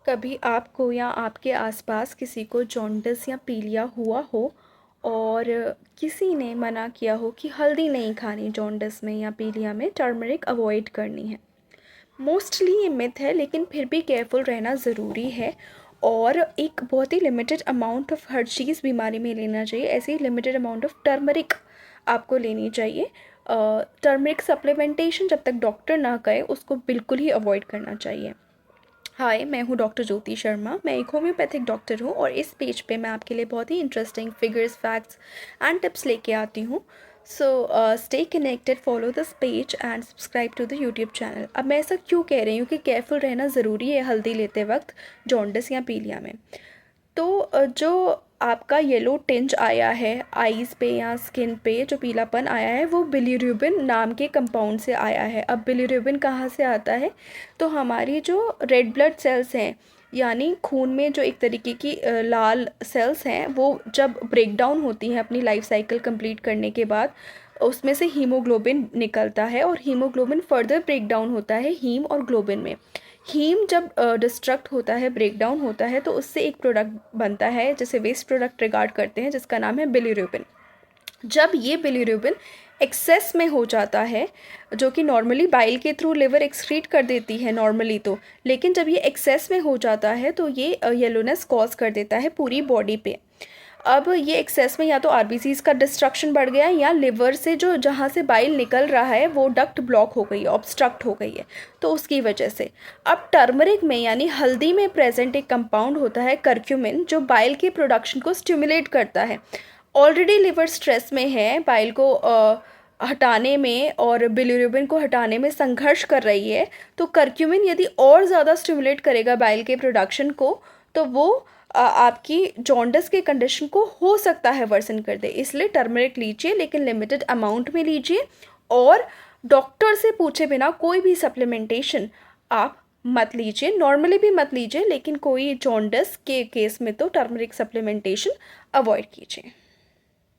कभी आपको या आपके आसपास किसी को जॉन्डिस या पीलिया हुआ हो और किसी ने मना किया हो कि हल्दी नहीं खानी जॉन्डिस में या पीलिया में, टर्मरिक अवॉइड करनी है। मोस्टली ये मिथ है, लेकिन फिर भी केयरफुल रहना ज़रूरी है। और एक बहुत ही लिमिटेड अमाउंट ऑफ हर चीज़ बीमारी में लेना चाहिए। ऐसे ही लिमिटेड अमाउंट ऑफ टर्मरिक आपको लेनी चाहिए। टर्मरिक सप्लीमेंटेशन जब तक डॉक्टर ना कहे उसको बिल्कुल ही अवॉइड करना चाहिए। हाय, मैं हूँ डॉक्टर ज्योति शर्मा। मैं एक होम्योपैथिक डॉक्टर हूँ और इस पेज पे मैं आपके लिए बहुत ही interesting figures, facts and tips लेके आती हूँ। So stay connected, follow this page and subscribe to the YouTube channel. अब मैं ऐसा क्यों कह रही हूँ कि केयरफुल रहना ज़रूरी है हल्दी लेते वक्त जॉन्डिस या पीलिया में। तो जो आपका येलो टिंज आया है आईज़ पे या स्किन पे, जो पीलापन आया है वो बिलीरुबिन नाम के कंपाउंड से आया है। अब बिलीरुबिन कहाँ से आता है? तो हमारी जो रेड ब्लड सेल्स हैं, यानी खून में जो एक तरीके की लाल सेल्स हैं, वो जब ब्रेक डाउन होती हैं अपनी लाइफ साइकिल कंप्लीट करने के बाद, उसमें से हीमोग्लोबिन निकलता है और हीमोग्लोबिन फर्दर ब्रेक डाउन होता है हीम और ग्लोबिन में। हीम जब डिस्ट्रक्ट होता है, ब्रेक डाउन होता है, तो उससे एक प्रोडक्ट बनता है जिसे वेस्ट प्रोडक्ट रिगार्ड करते हैं, जिसका नाम है बिलीरुबिन। जब ये बिलीरुबिन एक्सेस में हो जाता है, जो कि नॉर्मली बाइल के थ्रू लिवर एक्सक्रीट कर देती है नॉर्मली तो, लेकिन जब ये एक्सेस में हो जाता है तो ये येलोनेस कॉज कर देता है पूरी बॉडी पे। अब ये एक्सेस में या तो आरबीसीज का डिस्ट्रक्शन बढ़ गया है या लिवर से जो जहाँ से बाइल निकल रहा है वो डक्ट ब्लॉक हो गई है, ऑब्स्ट्रक्ट हो गई है, तो उसकी वजह से। अब टर्मरिक में यानी हल्दी में प्रेजेंट एक कंपाउंड होता है करक्यूमिन, जो बाइल के प्रोडक्शन को स्टिमुलेट करता है। ऑलरेडी लिवर स्ट्रेस में है, बाइल को हटाने में और बिलीरुबिन को हटाने में संघर्ष कर रही है, तो करक्यूमिन यदि और ज़्यादा स्टिमुलेट करेगा बाइल के प्रोडक्शन को, तो वो आपकी जॉन्डिस के कंडीशन को हो सकता है वर्सन कर दे। इसलिए टर्मरिक लीजिए, लेकिन लिमिटेड अमाउंट में लीजिए, और डॉक्टर से पूछे बिना कोई भी सप्लीमेंटेशन आप मत लीजिए। नॉर्मली भी मत लीजिए, लेकिन कोई जॉन्डिस के केस में तो टर्मरिक सप्लीमेंटेशन अवॉइड कीजिए।